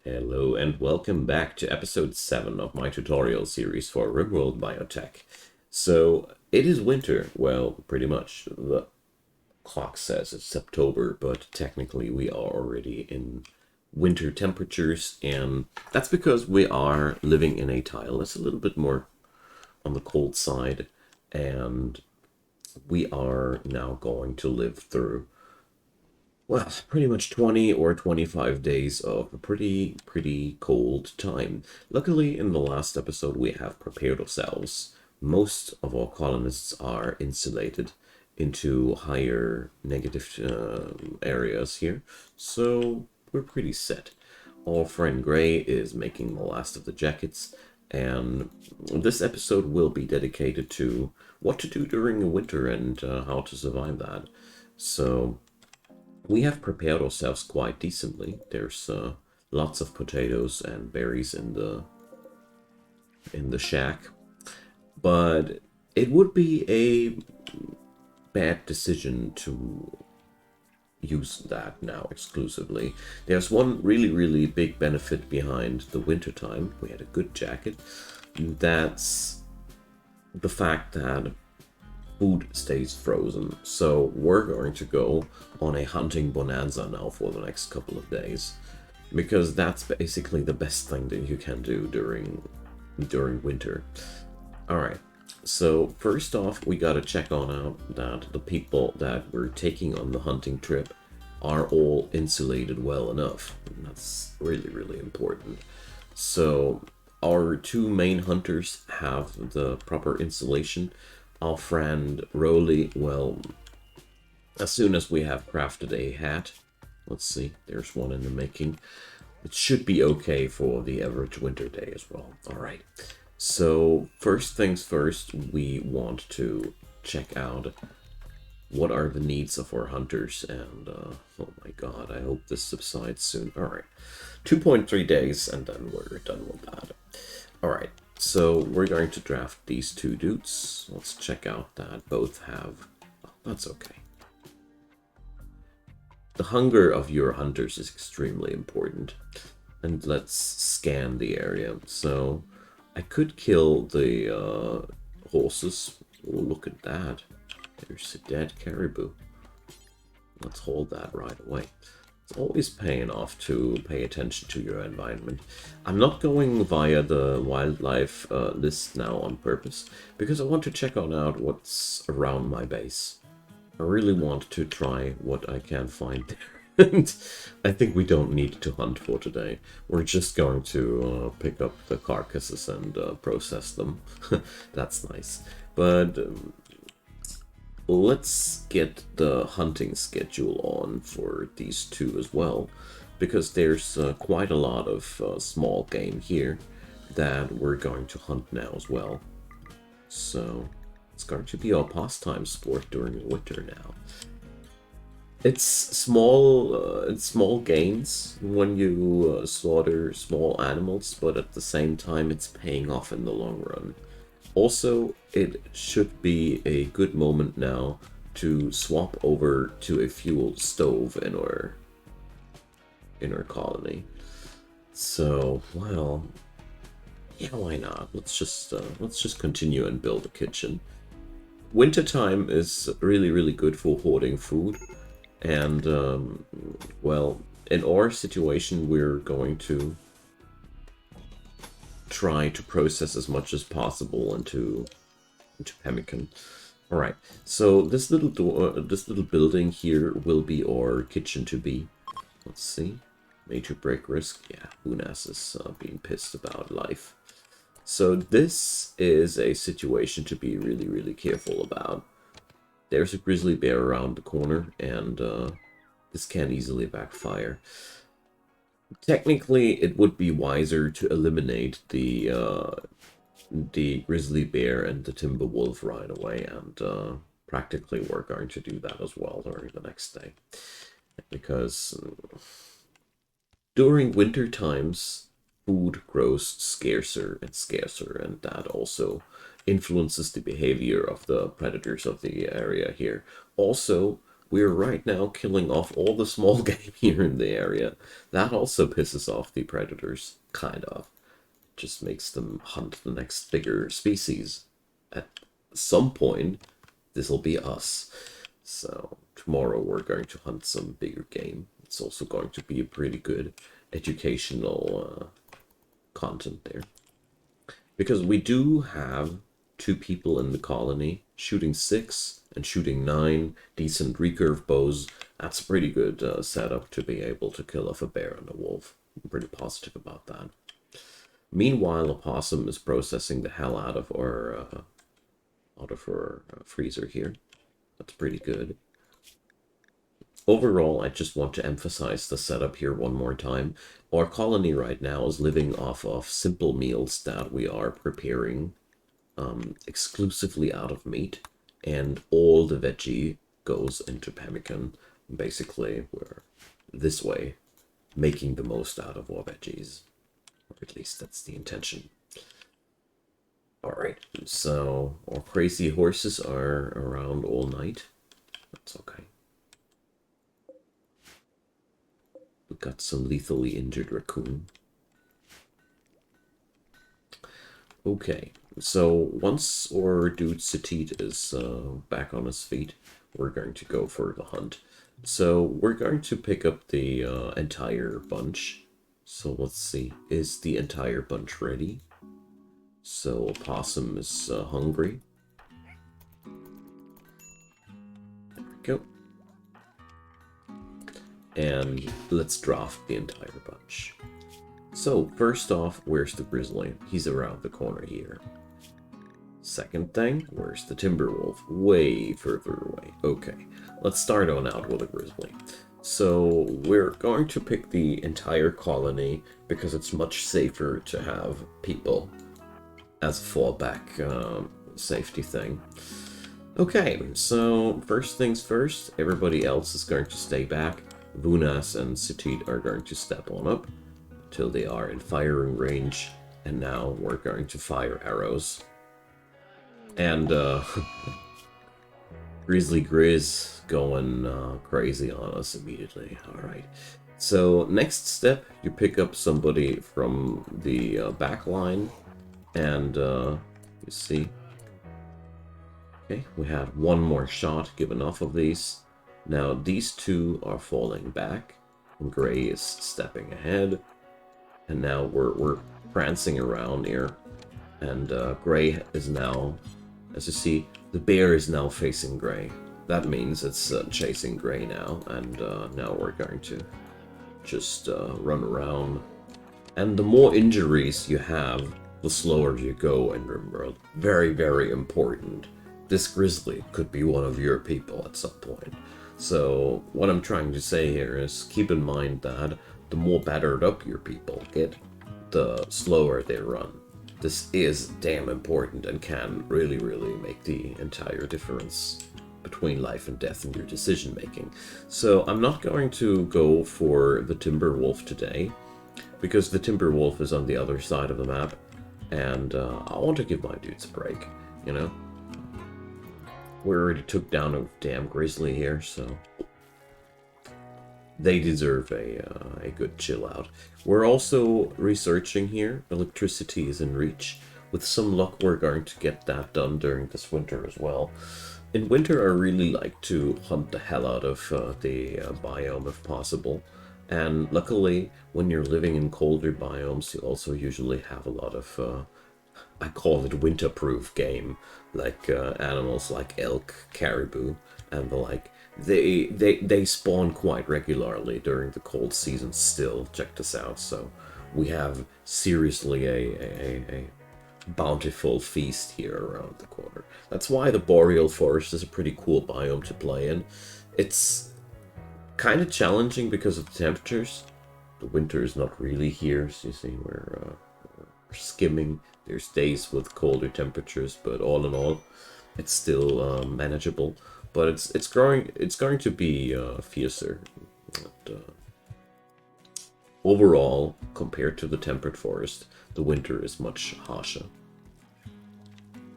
Hello and welcome back to episode 7 of my tutorial series for Rimworld Biotech. So, it is winter. Well, pretty much. The clock says it's September, but technically we are already in winter temperatures, and that's because we are living in a tile that's a little bit more on the cold side, and we are now going to live through pretty much 20 or 25 days of a pretty cold time. Luckily, in the last episode, we have prepared ourselves. Most of our colonists are insulated into higher negative areas here, so we're pretty set. Our friend Gray is making the last of the jackets, and this episode will be dedicated to what to do during the winter and how to survive that. So, we have prepared ourselves quite decently. There's lots of potatoes and berries in the shack, but it would be a bad decision to use that now exclusively. There's one really big benefit behind the winter time. We had a good jacket. That's the fact that food stays frozen. So we're going to go on a hunting bonanza now for the next couple of days, because that's basically the best thing that you can do during winter. All right. So first off, we gotta check on out that the people that we're taking on the hunting trip are all insulated well enough. And that's really important. So our two main hunters have the proper insulation. Our friend Roly, well, as soon as we have crafted a hat, let's see, there's one in the making. It should be okay for the average winter day as well. All right. So first things first, we want to check out what are the needs of our hunters, and oh my god, I hope this subsides soon. All right, 2.3 days, and then we're done with that. All right. So we're going to draft these two dudes. Let's check out that both have... Oh, that's okay. The hunger of your hunters is extremely important. And let's scan the area. So I could kill the horses. Oh, look at that. There's a dead caribou. Let's hold that right away. It's always paying off to pay attention to your environment. I'm not going via the wildlife list now on purpose, because I want to check on out what's around my base. I really want to try what I can find there. And I think we don't need to hunt for today. We're just going to pick up the carcasses and process them. That's nice. But let's get the hunting schedule on for these two as well, because there's quite a lot of small game here that we're going to hunt now as well. So it's going to be our pastime sport during the winter now. It's small gains when you slaughter small animals, but at the same time it's paying off in the long run. Also, it should be a good moment now to swap over to a fuel stove in our colony. So, well, yeah, why not? Let's just continue and build a kitchen. Wintertime is really good for hoarding food, and well, in our situation, we're going to try to process as much as possible into pemmican. All right. So this little building here will be our kitchen to be. Let's see. Major break risk. Yeah, Unas is being pissed about life. So this is a situation to be really careful about. There's a grizzly bear around the corner, and this can easily backfire. Technically, it would be wiser to eliminate the grizzly bear and the timber wolf right away, and practically we're going to do that as well during the next day, because during winter times food grows scarcer and scarcer, and that also influences the behavior of the predators of the area here. Also, we're right now killing off all the small game here in the area. That also pisses off the predators, kind of. Just makes them hunt the next bigger species. At some point, this'll be us. So tomorrow we're going to hunt some bigger game. It's also going to be a pretty good educational content there. Because we do have 2 people in the colony, shooting 6 and shooting 9, decent recurve bows. That's a pretty good setup to be able to kill off a bear and a wolf. I'm pretty positive about that. Meanwhile, a possum is processing the hell out of our freezer here. That's pretty good. Overall, I just want to emphasize the setup here one more time. Our colony right now is living off of simple meals that we are preparing exclusively out of meat, and all the veggie goes into pemmican. Basically, we're this way making the most out of our veggies, or at least that's the intention. Alright, so our crazy horses are around all night. That's okay. We got some lethally injured raccoon. Okay, so once our dude Satit is back on his feet, we're going to go for the hunt. So we're going to pick up the entire bunch. So let's see, is the entire bunch ready? So Possum is hungry. There we go. And let's draft the entire bunch. So first off, where's the grizzly? He's around the corner here. Second thing, where's the timber wolf? Way further away. Okay, let's start on out with a grizzly. So we're going to pick the entire colony because it's much safer to have people as a fallback safety thing. Okay, so first things first, everybody else is going to stay back. Vunas and Satit are going to step on up till they are in firing range, and now we're going to fire arrows. And Grizzly Grizz going crazy on us immediately. Alright, so next step, you pick up somebody from the back line, and you see, okay, we had one more shot, give enough of these. Now these 2 are falling back, and Gray is stepping ahead, and now we're prancing around here, and Gray is now, as you see, the bear is now facing Gray. That means it's chasing Gray now, and now we're going to just run around. And the more injuries you have, the slower you go in Rimworld. Very, very important. This grizzly could be one of your people at some point. So what I'm trying to say here is keep in mind that the more battered up your people get, the slower they run. This is damn important and can really, really make the entire difference between life and death in your decision making. So I'm not going to go for the timber wolf today, because the timber wolf is on the other side of the map, and I want to give my dudes a break, you know? We already took down a damn grizzly here, so they deserve a good chill out. We're also researching here. Electricity is in reach. With some luck, we're going to get that done during this winter as well. In winter, I really like to hunt the hell out of the biome if possible. And luckily, when you're living in colder biomes, you also usually have a lot of I call it winter-proof game, like animals like elk, caribou, and the like. They spawn quite regularly during the cold season still. Check this out. So we have seriously a bountiful feast here around the corner. That's why the boreal forest is a pretty cool biome to play in. It's kind of challenging because of the temperatures. The winter is not really here, so you see we're skimming. There's days with colder temperatures, but all in all, it's still manageable. But it's going to be fiercer. But, overall, compared to the temperate forest, the winter is much harsher.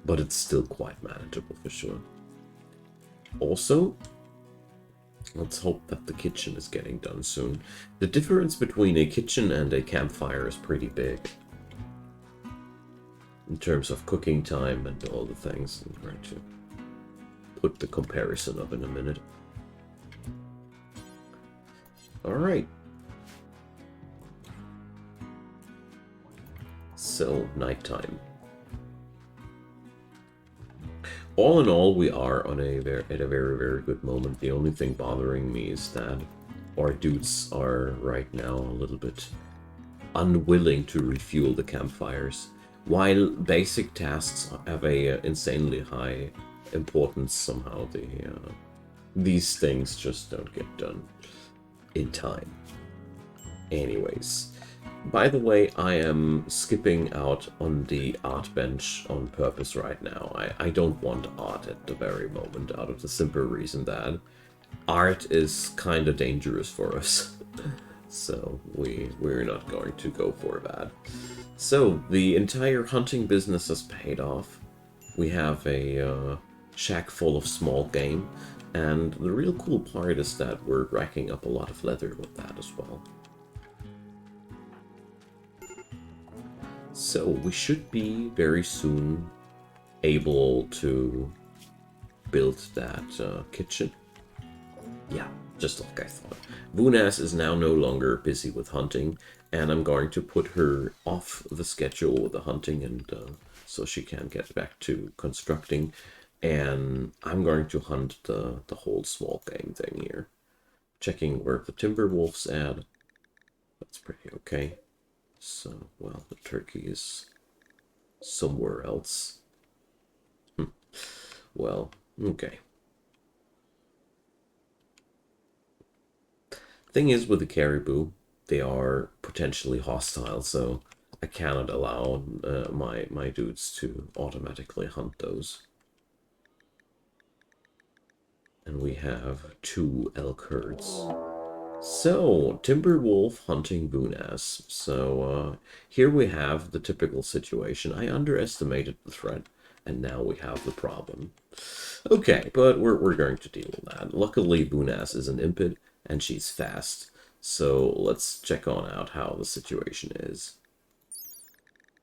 But it's still quite manageable for sure. Also, Let's hope that the kitchen is getting done soon. The difference between a kitchen and a campfire is pretty big. In terms of cooking time and all the things. I'm going to put the comparison up in a minute. Alright. So, nighttime. All in all, we are on at a very, very good moment. The only thing bothering me is that our dudes are right now a little bit unwilling to refuel the campfires. While basic tasks have a insanely high importance, somehow these things just don't get done in time. Anyways. By the way, I am skipping out on the art bench on purpose right now. I don't want art at the very moment, out of the simple reason that art is kind of dangerous for us. So we're not going to go for that. So the entire hunting business has paid off. We have a shack full of small game, and the real cool part is that we're racking up a lot of leather with that as well. So we should be very soon able to build that kitchen. Yeah, just like I thought. Vunas is now no longer busy with hunting, and I'm going to put her off the schedule with the hunting, and so she can get back to constructing. And I'm going to hunt the whole small game thing here. Checking where the timber wolves at. That's pretty okay. So, well, the turkey is somewhere else. Well, okay. Thing is, with the caribou, they are potentially hostile, so I cannot allow my dudes to automatically hunt those. And we have 2 elk herds. So, Timberwolf hunting Vunas. So, here we have the typical situation. I underestimated the threat, and now we have the problem. Okay, but we're going to deal with that. Luckily, Vunas is an impet, and she's fast. So, let's check on out how the situation is.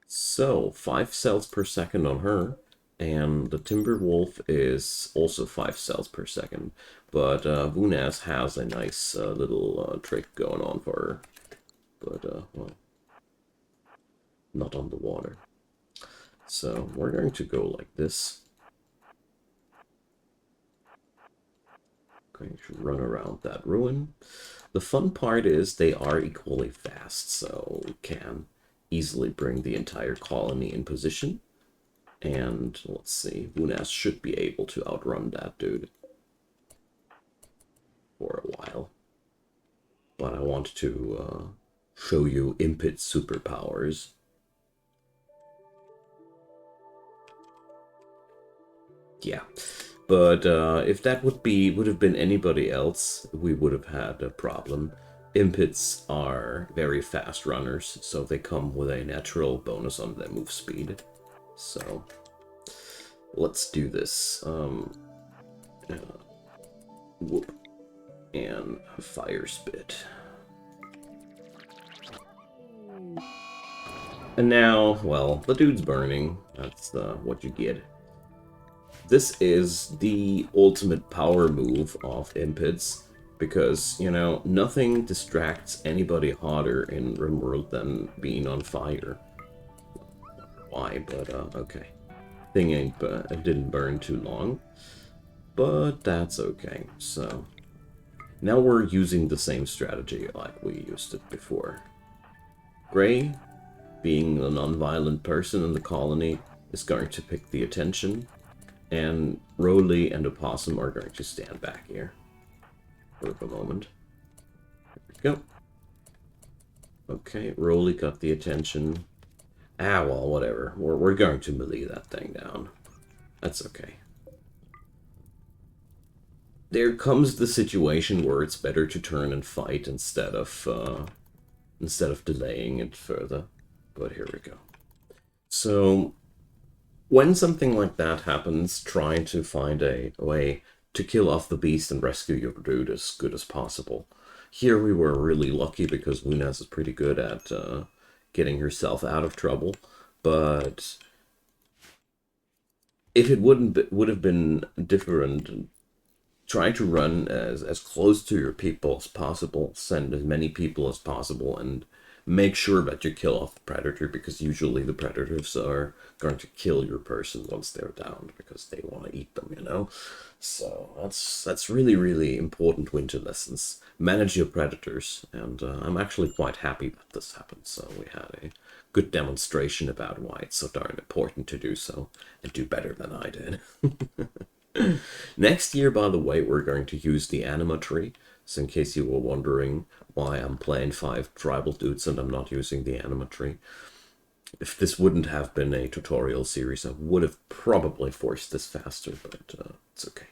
So, 5 cells per second on her. And the Timberwolf is also 5 cells per second. But Vunas has a nice little trick going on for her. But, well, not on the water. So we're going to go like this. Going to run around that ruin. The fun part is they are equally fast, so we can easily bring the entire colony in position. And let's see, Vunas should be able to outrun that dude for a while. But I want to show you Impet superpowers. Yeah, but if that would have been anybody else, we would have had a problem. Impets are very fast runners, so they come with a natural bonus on their move speed. So let's do this. Whoop. And fire spit. And now, well, the dude's burning. That's what you get. This is the ultimate power move of Impets, because, you know, nothing distracts anybody hotter in Rimworld than being on fire. Why, but okay. Thing ain't, it didn't burn too long, but that's okay. So now we're using the same strategy like we used it before. Gray, being a non-violent person in the colony, is going to pick the attention, and Rowley and Opossum are going to stand back here for the moment. There we go. Okay, Rowley got the attention. Ah, well, whatever. We're going to melee that thing down. That's okay. There comes the situation where it's better to turn and fight instead of delaying it further. But here we go. So when something like that happens, try to find a way to kill off the beast and rescue your dude as good as possible. Here we were really lucky because Wunas is pretty good at getting herself out of trouble, but if it would have been different, try to run as close to your people as possible, send as many people as possible, and make sure that you kill off the predator, because usually the predators are going to kill your person once they're down because they want to eat them, you know? So that's really, really important winter lessons. Manage your predators, and I'm actually quite happy that this happened. So we had a good demonstration about why it's so darn important to do so, and do better than I did. Next year, by the way, we're going to use the anima tree. So in case you were wondering why I'm playing 5 tribal dudes and I'm not using the anima tree. If this wouldn't have been a tutorial series, I would have probably forced this faster, but it's okay.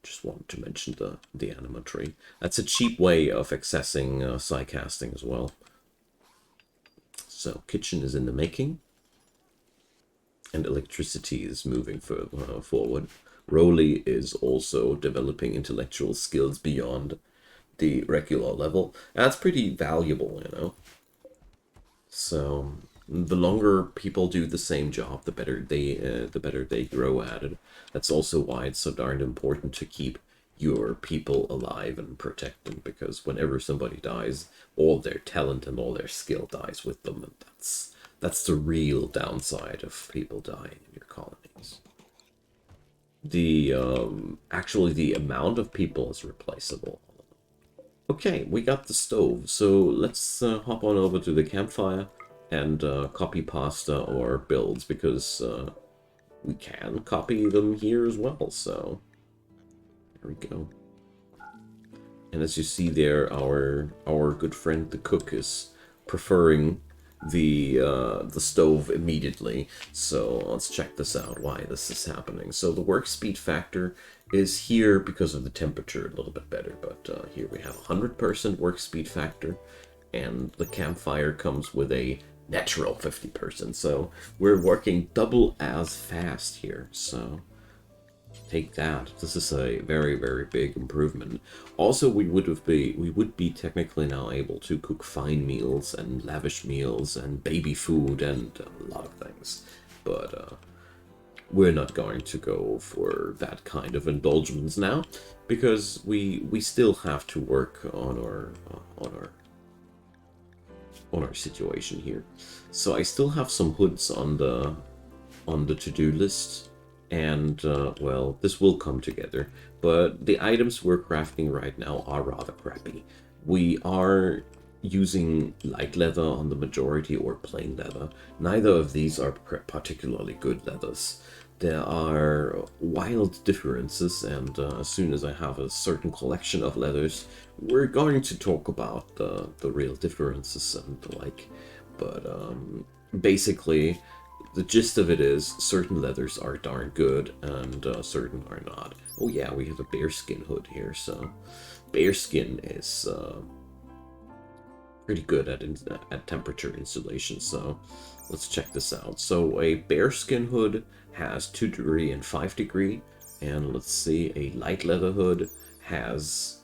Just wanted to mention the anima tree. That's a cheap way of accessing psycasting as well. So kitchen is in the making. And electricity is moving forward. Roly is also developing intellectual skills beyond the regular level. That's pretty valuable, you know. So the longer people do the same job, the better they grow at it. That's also why it's so darn important to keep your people alive and protect them, because whenever somebody dies, all their talent and all their skill dies with them, and that's the real downside of people dying in your colonies. The actually the amount of people is replaceable. Okay, we got the stove, so let's hop on over to the campfire and copy pasta or builds, because we can copy them here as well, so there we go. And as you see there, our good friend the cook is preferring the stove immediately. So let's check this out, why this is happening. So the work speed factor is here because of the temperature a little bit better, but here we have 100% work speed factor, and the campfire comes with a natural 50%. So we're working double as fast here. So take that. This is a very, very big improvement. Also, we would be technically now able to cook fine meals and lavish meals and baby food and a lot of things, but we're not going to go for that kind of indulgence now, because we still have to work on our situation here. So I still have some hoods on the to-do list. And, well, this will come together, but the items we're crafting right now are rather crappy. We are using light leather on the majority or plain leather. Neither of these are particularly good leathers. There are wild differences, and as soon as I have a certain collection of leathers, we're going to talk about the real differences and the like. But basically, the gist of it is, certain leathers are darn good, and certain are not. Oh yeah, we have a bearskin hood here, so bearskin is pretty good at temperature insulation, so let's check this out. So a bearskin hood has 2 degree and 5 degree, and let's see, a light leather hood has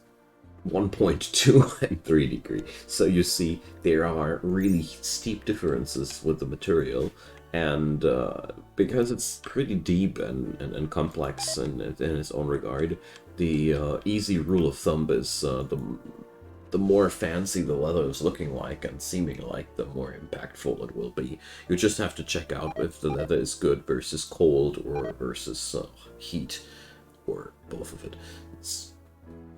1.2 and 3 degree. So you see, there are really steep differences with the material. And because it's pretty deep and complex in its own regard, the easy rule of thumb is the more fancy the leather is looking like and seeming like, the more impactful it will be. You just have to check out if the leather is good versus cold or versus heat, or both of it. It's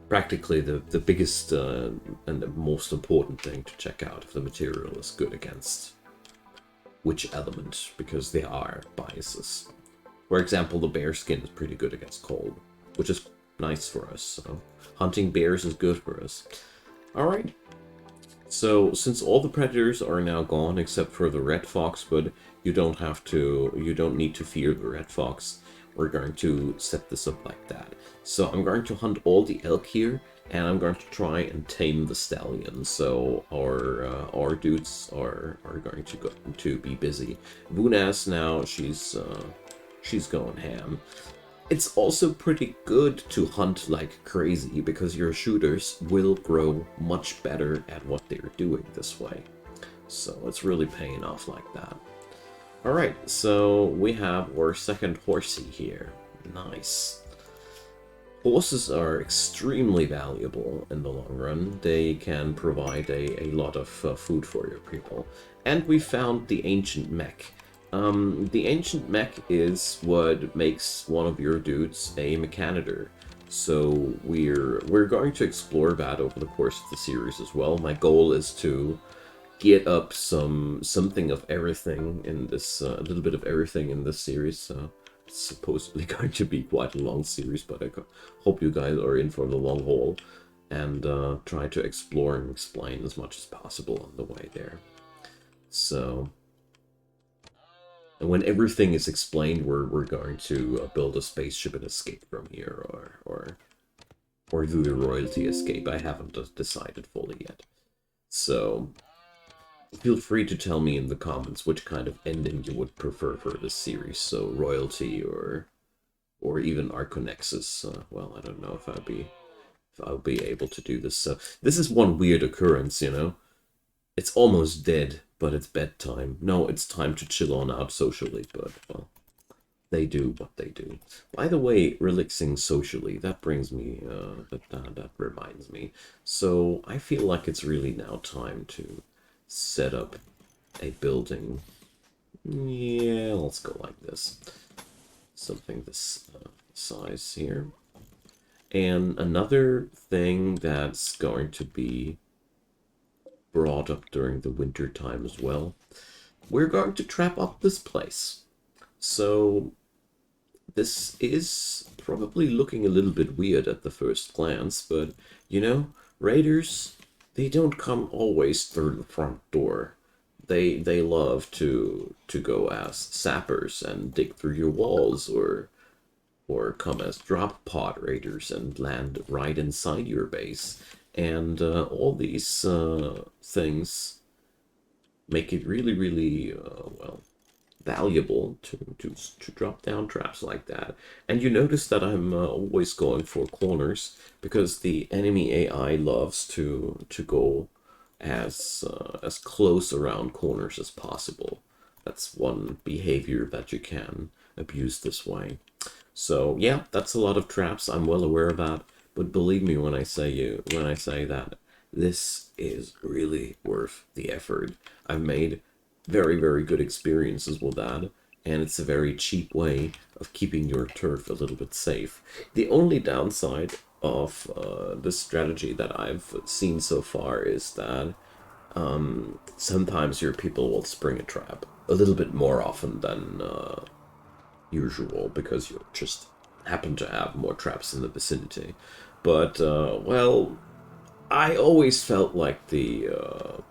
practically the biggest and the most important thing to check out if the material is good against which element, because there are biases. For example, the bear skin is pretty good against cold, which is nice for us, so hunting bears is good for us. Alright, so since all the predators are now gone except for the red fox, but you don't need to fear the red fox, we're going to set this up like that. So I'm going to hunt all the elk here, and I'm going to try and tame the stallion. So our dudes are going to be busy. Vunas now, she's going ham. It's also pretty good to hunt like crazy because your shooters will grow much better at what they're doing this way. So it's really paying off like that. Alright, so we have our second horsey here. Nice. Horses are extremely valuable in the long run. They can provide a lot of food for your people. And we found the ancient mech. The ancient mech is what makes one of your dudes a mechanitor. So we're going to explore that over the course of the series as well. My goal is to get up something of everything in this, a little bit of everything in this series. It's supposedly going to be quite a long series, but I hope you guys are in for the long haul and try to explore and explain as much as possible on the way there. So, and when everything is explained, we're going to build a spaceship and escape from here, or do the royalty escape. I haven't decided fully yet. So, feel free to tell me in the comments which kind of ending you would prefer for this series. So royalty or even Arconexus. Well, I don't know if I'll be able to do this. So this is one weird occurrence, you know. It's almost dead, but it's bedtime. No, it's time to chill on out socially, but well, they do what they do. By the way, relaxing socially, that brings me, that reminds me. So I feel like it's really now time to set up a building. Yeah, let's go like this. Something this size here. And another thing that's going to be brought up during the winter time as well. We're going to trap up this place. So this is probably looking a little bit weird at the first glance, but you know, raiders, they don't come always through the front door. They love to go as sappers and dig through your walls, or come as drop pod raiders and land right inside your base. And all these things make it really, really, well, valuable to drop down traps like that. And you notice that I'm always going for corners because the enemy AI loves to go as close around corners as possible. That's one behavior that you can abuse this way. So yeah, that's a lot of traps. I'm well aware of that, but believe me when I say that this is really worth the effort. I've made very, very good experiences with that, and it's a very cheap way of keeping your turf a little bit safe. The only downside of this strategy that I've seen so far is that sometimes your people will spring a trap a little bit more often than usual because you just happen to have more traps in the vicinity. But, well, I always felt like the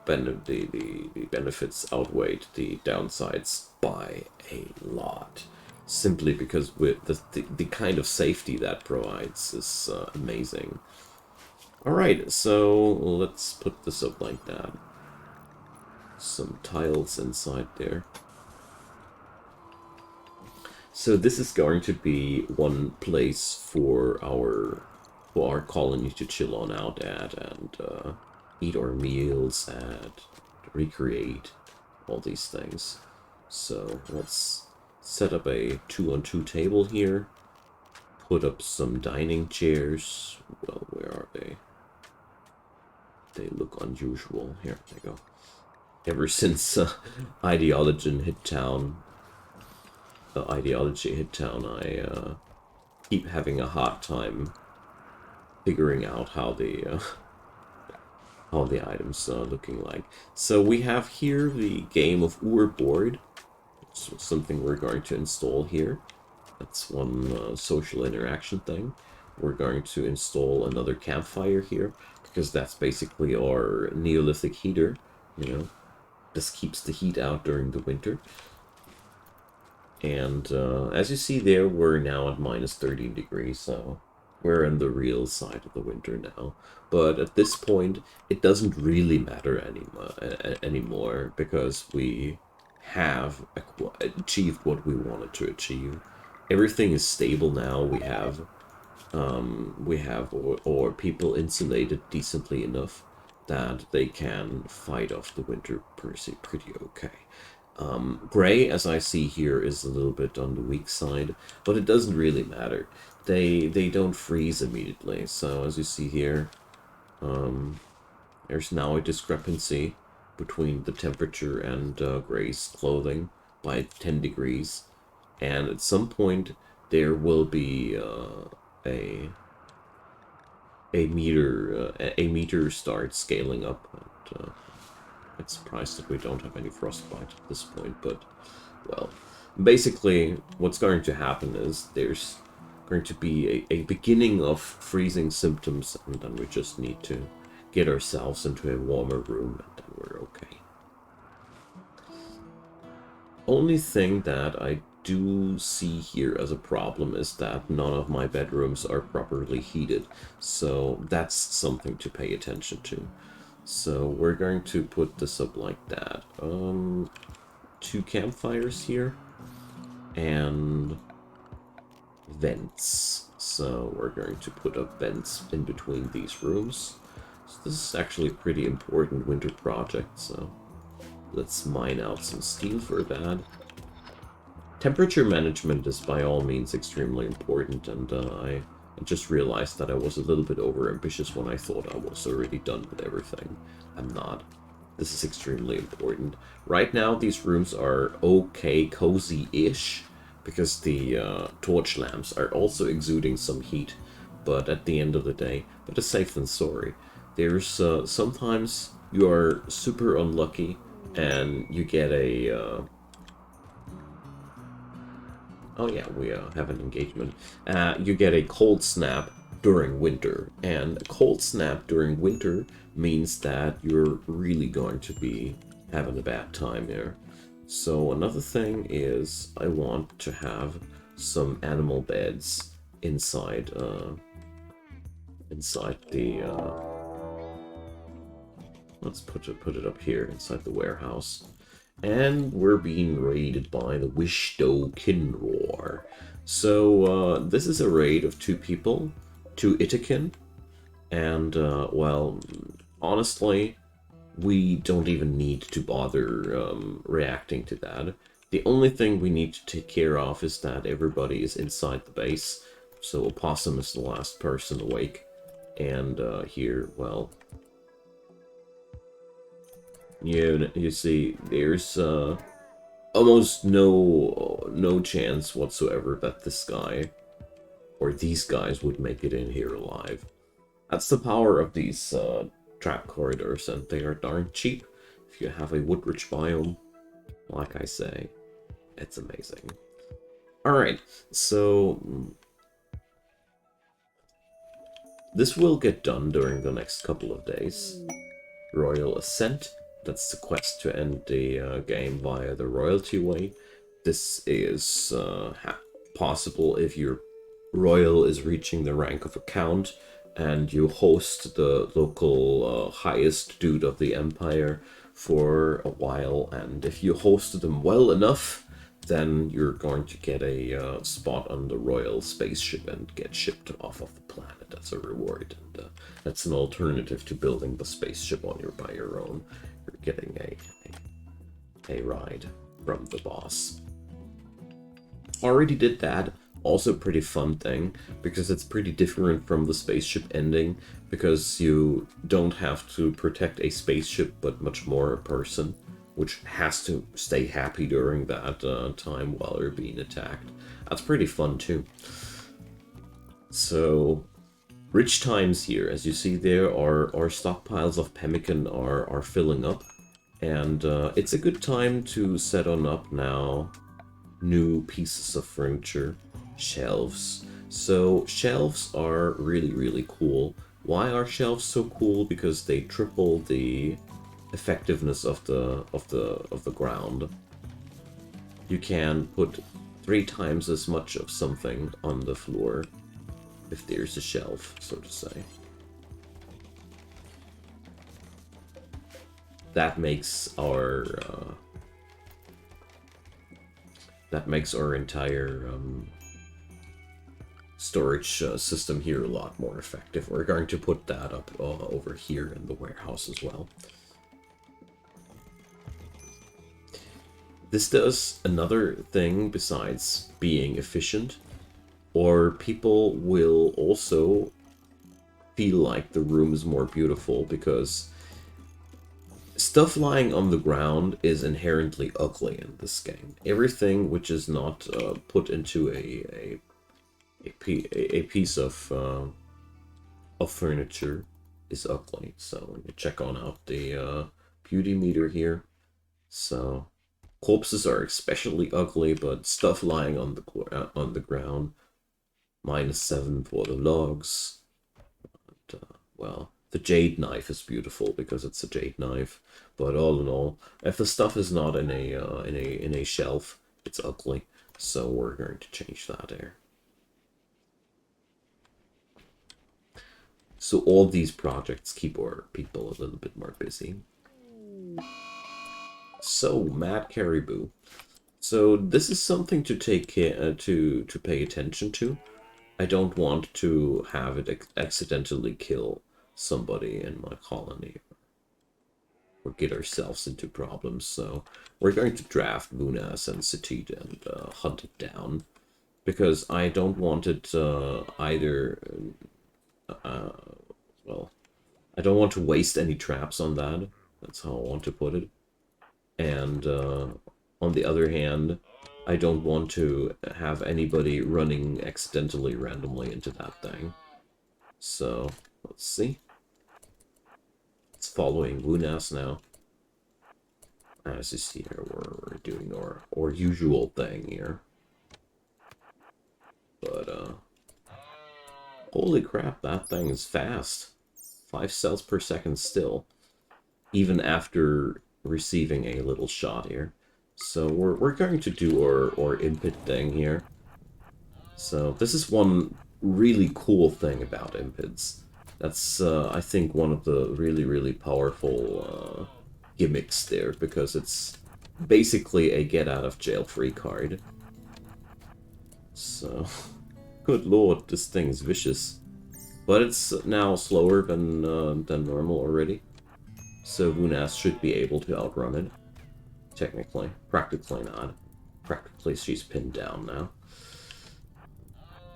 benefits outweighed the downsides by a lot, simply because with the kind of safety that provides is amazing. All right, so let's put this up like that. Some tiles inside there. So this is going to be one place for our colony to chill on out at and eat our meals at, recreate all these things. So let's set up a 2-on-2 table here. Put up some dining chairs. Well, where are they? They look unusual. Here they go. Ever since Ideology hit town, I keep having a hard time figuring out how the items are looking like. So we have here the game of Ur board. It's something we're going to install here. That's one social interaction thing. We're going to install another campfire here because that's basically our Neolithic heater. You know, this keeps the heat out during the winter. And as you see there, we're now at minus 13 degrees, so we're in the real side of the winter now. But at this point, it doesn't really matter anymore because we have achieved what we wanted to achieve. everything is stable now. Or people insulated decently enough that they can fight off the winter pretty okay. Gray, as I see here, is a little bit on the weak side, but it doesn't really matter. They don't freeze immediately. So as you see here, there's now a discrepancy between the temperature and Gray's clothing by 10 degrees, and at some point there will be a a meter starts scaling up. And, I'm surprised that we don't have any frostbite at this point, but well, basically what's going to happen is there's going to be a beginning of freezing symptoms, and then we just need to get ourselves into a warmer room, and then we're okay. Only thing that I do see here as a problem is that none of my bedrooms are properly heated, so that's something to pay attention to. So we're going to put this up like that. 2 campfires here and vents. So we're going to put up vents in between these rooms. So this is actually a pretty important winter project, so let's mine out some steel for that. Temperature management is by all means extremely important, and I just realized that I was a little bit overambitious when I thought I was already done with everything. I'm not. This is extremely important. Right now, these rooms are okay, cozy-ish, because the torch lamps are also exuding some heat, but at the end of the day, better safe than sorry. There's sometimes you are super unlucky, and you get a... oh yeah, we have an engagement. You get a cold snap during winter, and a cold snap during winter means that you're really going to be having a bad time here. So another thing is I want to have some animal beds inside inside the let's put it up here inside the warehouse. And we're being raided by the Wishdo Kinroar. So this is a raid of 2 people, 2 Itakin, and well, honestly, we don't even need to bother reacting to that. The only thing we need to take care of is that everybody is inside the base. So Opossum is the last person awake, and here, well, you see, there's almost no chance whatsoever that this guy or these guys would make it in here alive. That's the power of these trap corridors, and they are darn cheap if you have a wood-rich biome. Like I say, it's amazing. Alright, so this will get done during the next couple of days. Royal Ascent. That's the quest to end the game via the royalty way. This is possible if your royal is reaching the rank of a count and you host the local highest dude of the empire for a while, and if you hosted them well enough, then you're going to get a spot on the royal spaceship and get shipped off of the planet. That's a reward, and that's an alternative to building the spaceship by your own. You're getting a ride from the boss. Already did that. Also pretty fun thing, because it's pretty different from the spaceship ending, because you don't have to protect a spaceship, but much more a person, which has to stay happy during that time while they're being attacked. That's pretty fun too. So, rich times here. As you see there, our stockpiles of pemmican are filling up, and it's a good time to set on up now new pieces of furniture. Shelves. So shelves are really cool. Why are shelves so cool? Because they triple the effectiveness of the ground. You can put 3 times as much of something on the floor if there's a shelf, so to say. That makes our entire storage system here a lot more effective. We're going to put that up over here in the warehouse as well. This does another thing besides being efficient, or people will also feel like the room is more beautiful because stuff lying on the ground is inherently ugly in this game. Everything which is not put into a piece of furniture is ugly. So let me check on out the beauty meter here. So corpses are especially ugly, but stuff lying on the ground, -7 for the logs. And, well, the jade knife is beautiful because it's a jade knife. But all in all, if the stuff is not in a shelf, it's ugly. So we're going to change that there. So all these projects keep our people a little bit more busy. So, Mad Caribou. So this is something to take care to pay attention to. I don't want to have it accidentally kill somebody in my colony or get ourselves into problems. So we're going to draft Vunas and Setit and hunt it down because I don't want it either. Well, I don't want to waste any traps on that. That's how I want to put it. And on the other hand, I don't want to have anybody running accidentally randomly into that thing. So, let's see. It's following Wunas now. As you see here, we're doing our usual thing here. But, holy crap, that thing is fast. 5 cells per second still. Even after receiving a little shot here. So we're going to do our input thing here. So this is one really cool thing about impids. That's I think one of the really powerful gimmicks there, because it's basically a get out of jail free card. So good lord, this thing is vicious, but it's now slower than normal already. So Vunas should be able to outrun it. Technically. Practically not. Practically she's pinned down now.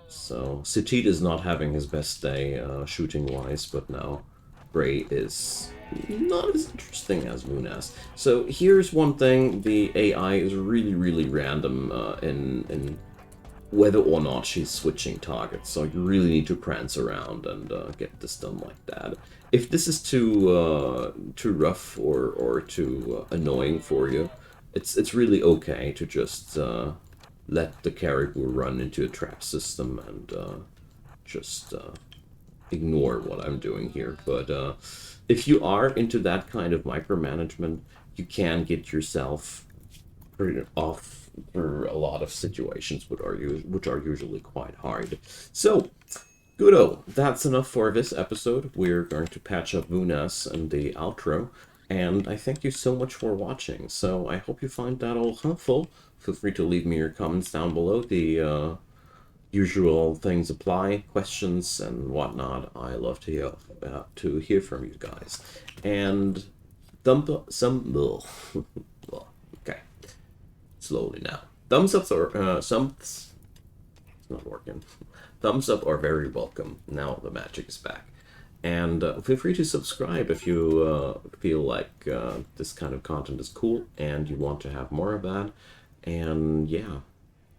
So Setit is not having his best day shooting-wise, but now Gray is not as interesting as Vunas. So here's one thing, the AI is really random in whether or not she's switching targets, so you really need to prance around and get this done like that. If this is too rough or too annoying for you, it's really okay to just let the caribou run into a trap system and just ignore what I'm doing here. But if you are into that kind of micromanagement, you can get yourself off for a lot of situations which are usually quite hard. So, goodo, that's enough for this episode. We're going to patch up Vunas and the outro, and I thank you so much for watching. So I hope you find that all helpful. Feel free to leave me your comments down below. The usual things apply, questions and whatnot. I love to hear from you guys. And dump some okay. Slowly now. Thumbs ups are it's not working. Thumbs up are very welcome. Now the magic is back. And feel free to subscribe if you feel like this kind of content is cool and you want to have more of that. And yeah,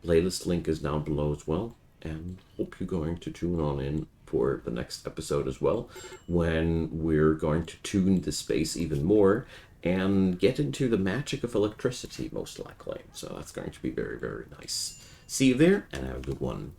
playlist link is down below as well. And hope you're going to tune on in for the next episode as well, when we're going to tune the space even more and get into the magic of electricity, most likely. So that's going to be very nice. See you there, and have a good one.